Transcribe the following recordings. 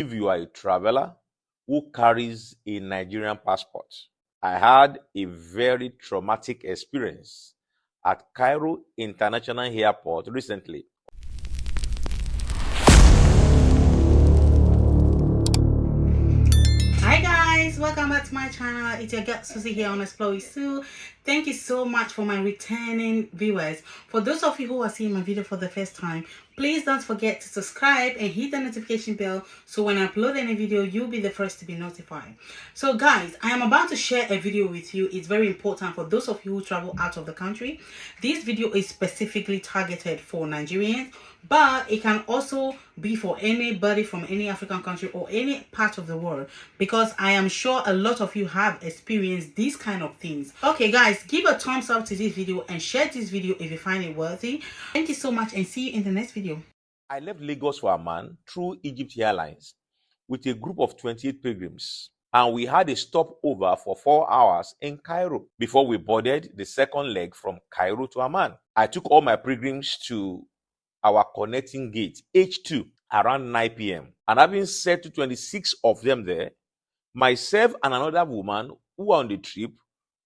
If you are a traveler who carries a Nigerian passport, I had a very traumatic experience at Cairo International Airport recently. Hi guys, welcome back to my channel. It's your girl Susie here on Explore Sue. Thank you so much for my returning viewers. For those of you who are seeing my video for the first time, please don't forget to subscribe and hit the notification bell so when I upload any video, you'll be the first to be notified. So guys, I am about to share a video with you. It's very important for those of you who travel out of the country. This video is specifically targeted for Nigerians, but it can also be for anybody from any African country or any part of the world, because I am sure a lot of you have experienced these kind of things. Okay guys, give a thumbs up to this video and share this video if you find it worthy. Thank you so much and see you in the next video. I left Lagos for Amman through Egypt Airlines with a group of 28 pilgrims, and we had a stopover for 4 hours in Cairo before we boarded the second leg from Cairo to Amman. I took all my pilgrims to our connecting gate, H2, around 9 p.m. And having said to 26 of them there, myself and another woman who were on the trip,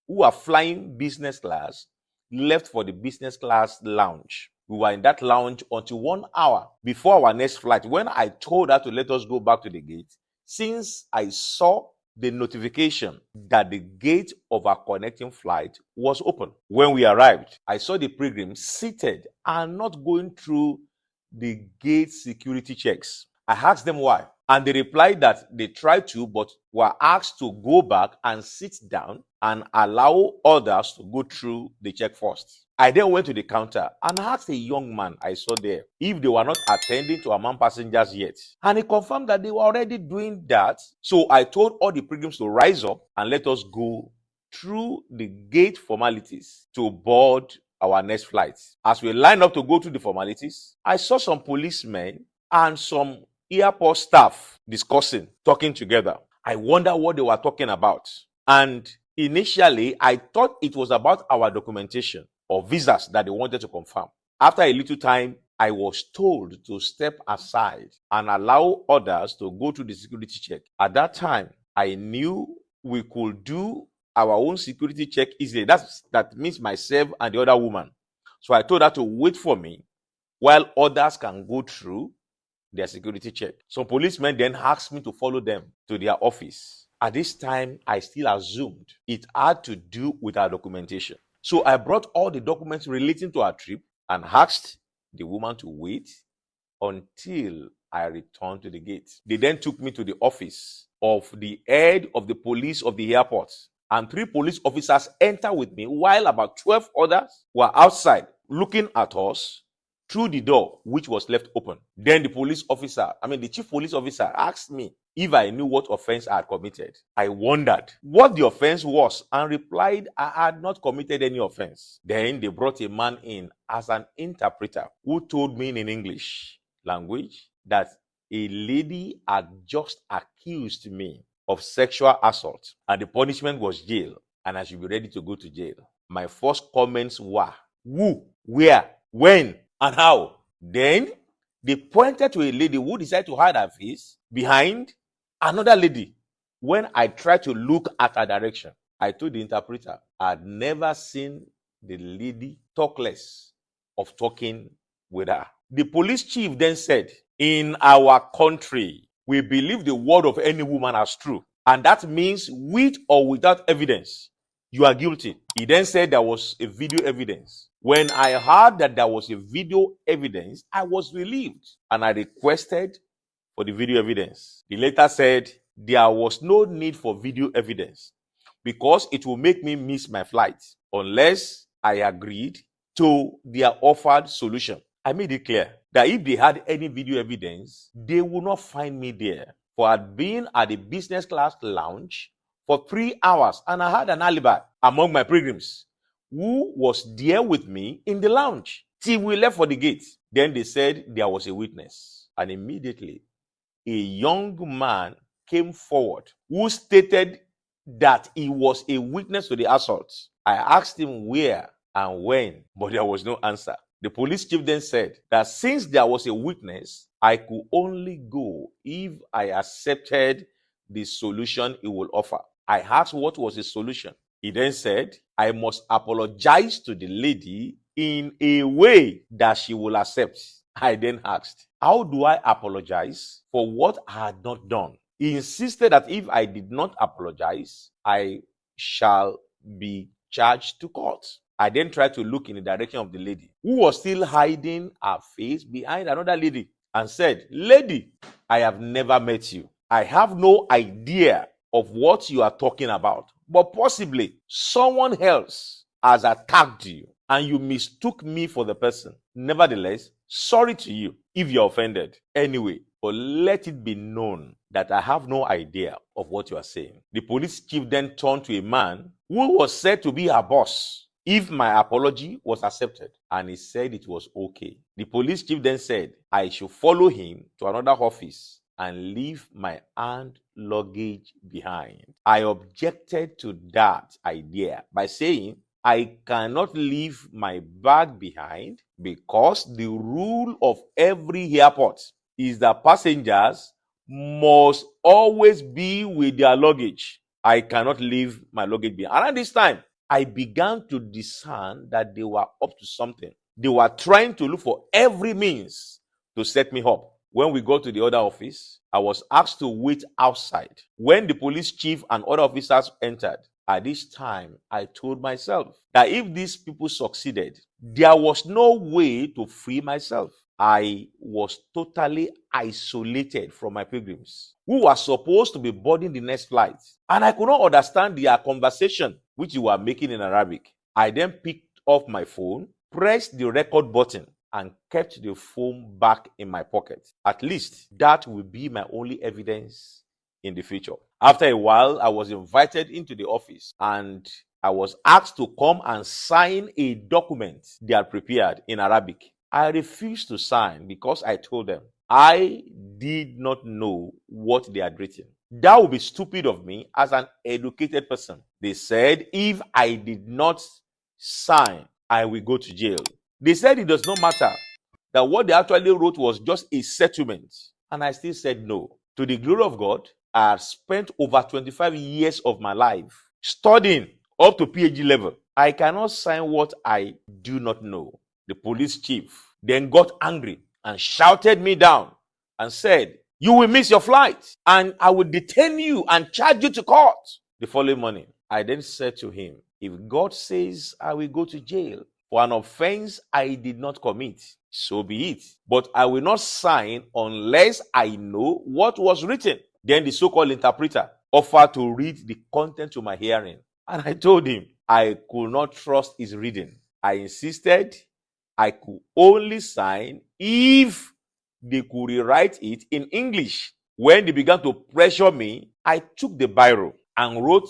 who are flying business class, left for the business class lounge. We were in that lounge until 1 hour before our next flight, when I told her to let us go back to the gate, since I saw the notification that the gate of our connecting flight was open. When we arrived, I saw the pilgrims seated and not going through the gate security checks. I asked them why, and they replied that they tried to, but were asked to go back and sit down and allow others to go through the check first. I then went to the counter and asked a young man I saw there if they were not attending to Amman passengers yet. And he confirmed that they were already doing that. So I told all the pilgrims to rise up and let us go through the gate formalities to board our next flight. As we lined up to go through the formalities, I saw some policemen and some airport staff talking together. I wonder what they were talking about. And initially, I thought it was about our documentation or visas that they wanted to confirm. After a little time, I was told to step aside and allow others to go through the security check. At that time, I knew we could do our own security check easily. That means myself and the other woman. So I told her to wait for me while others can go through their security check. Some policemen then asked me to follow them to their office. At this time, I still assumed it had to do with our documentation. So I brought all the documents relating to our trip and asked the woman to wait until I returned to the gate. They then took me to the office of the head of the police of the airport, and 3 police officers entered with me while about 12 others were outside looking at us through the door, which was left open. Then the chief police officer asked me if I knew what offense I had committed. I wondered what the offense was and replied I had not committed any offense. Then they brought a man in as an interpreter who told me in English language that a lady had just accused me of sexual assault and the punishment was jail and I should be ready to go to jail. My first comments were, who, where, when, and how? Then they pointed to a lady who decided to hide her face behind another lady. When I tried to look at her direction, I told the interpreter I had never seen the lady talk less of talking with her. The police chief then said, in our country, we believe the word of any woman as true. And that means with or without evidence, you are guilty. He then said there was a video evidence. When I heard that there was a video evidence, I was relieved and I requested for the video evidence. The letter said there was no need for video evidence because it will make me miss my flight unless I agreed to their offered solution. I made it clear that if they had any video evidence, they would not find me there, for I had been at the business class lounge for 3 hours and I had an alibi among my pilgrims who was there with me in the lounge till we left for the gate. Then they said there was a witness, and immediately a young man came forward who stated that he was a witness to the assault. I asked him where and when, but there was no answer. The police chief then said that since there was a witness, I could only go if I accepted the solution he will offer. I asked what was the solution. He then said, I must apologize to the lady in a way that she will accept. I then asked, how do I apologize for what I had not done? He insisted that if I did not apologize, I shall be charged to court. I then tried to look in the direction of the lady, who was still hiding her face behind another lady, and said, lady, I have never met you. I have no idea of what you are talking about, but possibly someone else has attacked you and you mistook me for the person. Nevertheless, sorry to you if you're offended. Anyway, but let it be known that I have no idea of what you are saying. The police chief then turned to a man who was said to be her boss if my apology was accepted, and he said it was okay. The police chief then said I should follow him to another office and leave my hand luggage behind. I objected to that idea by saying I cannot leave my bag behind because the rule of every airport is that passengers must always be with their luggage. I cannot leave my luggage behind. Around this time, I began to discern that they were up to something. They were trying to look for every means to set me up. When we got to the other office, I was asked to wait outside. When the police chief and other officers entered, at this time, I told myself that if these people succeeded, there was no way to free myself. I was totally isolated from my pilgrims, who were supposed to be boarding the next flight. And I could not understand their conversation, which they were making in Arabic. I then picked up my phone, pressed the record button, and kept the phone back in my pocket. At least that will be my only evidence in the future. After a while, I was invited into the office and I was asked to come and sign a document they had prepared in Arabic. I refused to sign because I told them I did not know what they had written. That would be stupid of me as an educated person. They said if I did not sign, I will go to jail. They said it does not matter, that what they actually wrote was just a settlement. And I still said no. To the glory of God, I have spent over 25 years of my life studying up to PhD level. I cannot sign what I do not know. The police chief then got angry and shouted me down and said, you will miss your flight and I will detain you and charge you to court. The following morning, I then said to him, if God says I will go to jail for an offense I did not commit, so be it. But I will not sign unless I know what was written. Then the so-called interpreter offered to read the content to my hearing. And I told him I could not trust his reading. I insisted I could only sign if they could rewrite it in English. When they began to pressure me, I took the biro and wrote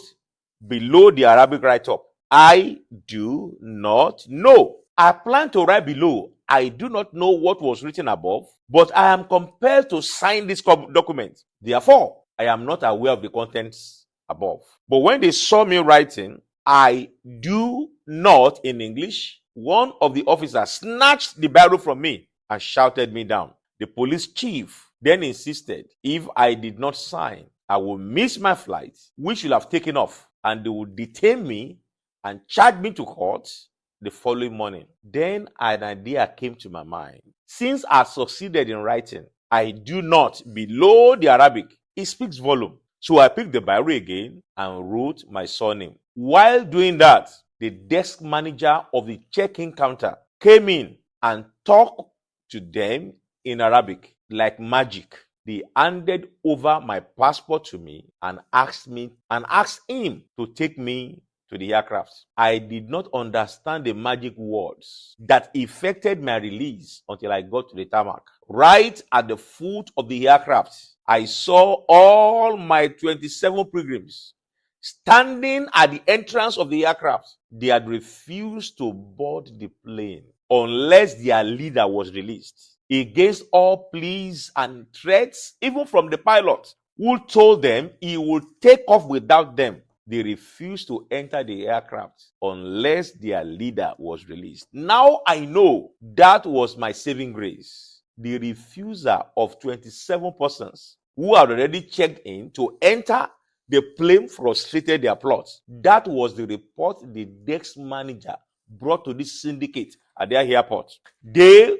below the Arabic write-up, I do not know. I plan to write below, I do not know what was written above, but I am compelled to sign this document. Therefore, I am not aware of the contents above. But when they saw me writing, I do not in English, one of the officers snatched the biro from me and shouted me down. The police chief then insisted if I did not sign, I would miss my flight, which should have taken off, and they would detain me and charge me to court the following morning. Then an idea came to my mind. Since I succeeded in writing, I do not below the Arabic, it speaks volume. So I picked the biro again and wrote my surname. While doing that, the desk manager of the check-in counter came in and talked to them in Arabic like magic. They handed over my passport to me and asked him to take me to the aircraft. I did not understand the magic words that effected my release until I got to the tarmac. Right at the foot of the aircraft, I saw all my 27 pilgrims standing at the entrance of the aircraft. They had refused to board the plane unless their leader was released, against all pleas and threats, even from the pilot, who told them he would take off without them. They refused to enter the aircraft unless their leader was released. Now I know that was my saving grace. The refusal of 27 persons who had already checked in to enter the plane frustrated their plots. That was the report the desk manager brought to this syndicate at their airport. They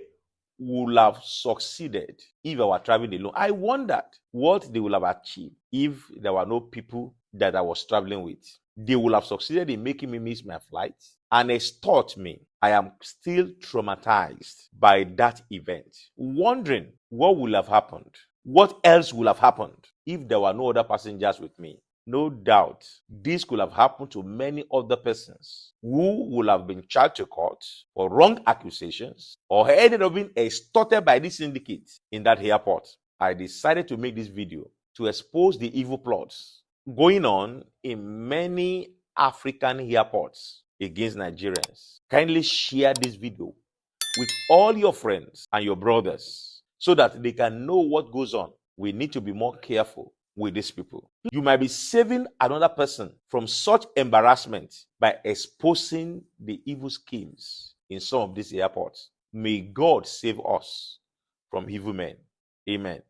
would have succeeded if I were traveling alone. I wondered what they would have achieved if there were no people that I was traveling with. They would have succeeded in making me miss my flight and extort me. I am still traumatized by that event, wondering what would have happened. What else would have happened if there were no other passengers with me? No doubt, this could have happened to many other persons who would have been charged to court for wrong accusations or ended up being extorted by this syndicate in that airport. I decided to make this video to expose the evil plots going on in many African airports against Nigerians. Kindly share this video with all your friends and your brothers so that they can know what goes on. We need to be more careful with these people. You might be saving another person from such embarrassment by exposing the evil schemes in some of these airports. May God save us from evil men. Amen.